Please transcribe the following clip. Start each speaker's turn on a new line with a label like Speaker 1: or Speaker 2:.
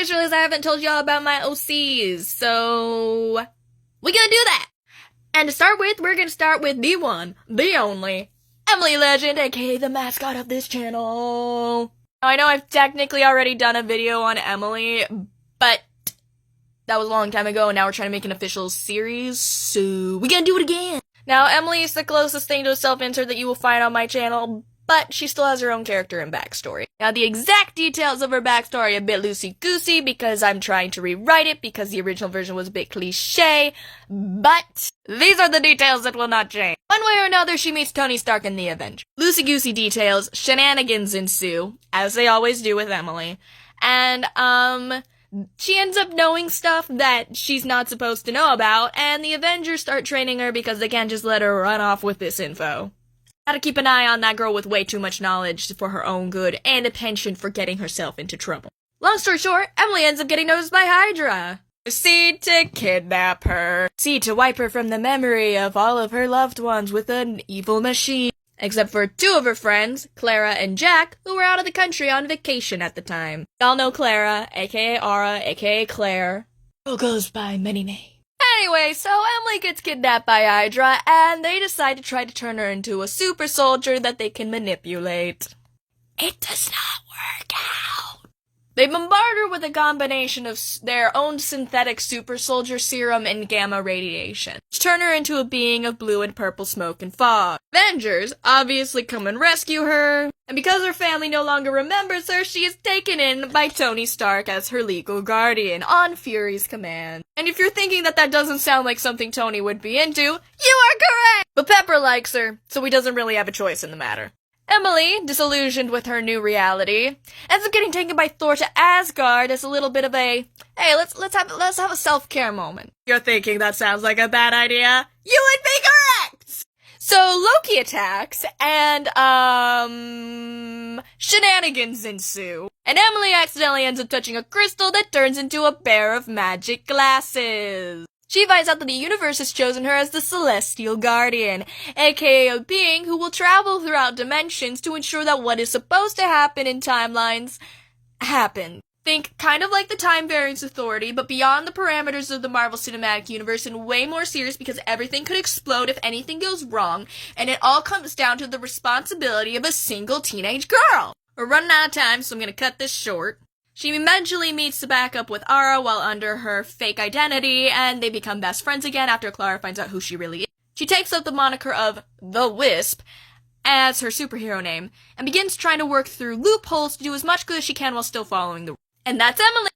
Speaker 1: just realized I haven't told y'all about my OCs, so we're gonna do that. And to start with, we're gonna start with the one, the only, Emily Legend, aka the mascot of this channel. I know I've technically already done a video on Emily, but that was a long time ago, and now we're trying to make an official series, so we're gonna do it again. Now, Emily is the closest thing to a self-insert that you will find on my channel, but she still has her own character and backstory. Now, the exact details of her backstory are a bit loosey-goosey because I'm trying to rewrite it because the original version was a bit cliché, but these are the details that will not change. One way or another, she meets Tony Stark in the Avengers. Loosey-goosey details, shenanigans ensue, as they always do with Emily, and, she ends up knowing stuff that she's not supposed to know about, and the Avengers start training her because they can't just let her run off with this info. Gotta keep an eye on that girl with way too much knowledge for her own good, and a penchant for getting herself into trouble. Long story short, Emily ends up getting noticed by Hydra. C to kidnap her. C to wipe her from the memory of all of her loved ones with an evil machine. Except for two of her friends, Clara and Jack, who were out of the country on vacation at the time. Y'all know Clara, aka Aura, aka Claire, who goes by many names. Anyway, so Emily gets kidnapped by Hydra, and they decide to try to turn her into a super soldier that they can manipulate. It does not work out. They bombard her with a combination of their own synthetic super soldier serum and gamma radiation, which turn her into a being of blue and purple smoke and fog. Avengers obviously come and rescue her, and because her family no longer remembers her, she is taken in by Tony Stark as her legal guardian on Fury's command. And if you're thinking that that doesn't sound like something Tony would be into, you are correct! But Pepper likes her, so he doesn't really have a choice in the matter. Emily, disillusioned with her new reality, ends up getting taken by Thor to Asgard as a little bit of a, hey, let's have a self-care moment. You're thinking that sounds like a bad idea? You would be correct! So Loki attacks, and, shenanigans ensue. And Emily accidentally ends up touching a crystal that turns into a pair of magic glasses. She finds out that the universe has chosen her as the Celestial Guardian, aka a being who will travel throughout dimensions to ensure that what is supposed to happen in timelines happens. Think kind of like the Time Variance Authority, but beyond the parameters of the Marvel Cinematic Universe and way more serious because everything could explode if anything goes wrong, and it all comes down to the responsibility of a single teenage girl. We're running out of time, so I'm gonna cut this short. She eventually meets the backup with Aura while under her fake identity, and they become best friends again after Clara finds out who she really is. She takes up the moniker of the Wisp as her superhero name, and begins trying to work through loopholes to do as much good as she can while still following the rules. And that's Emily!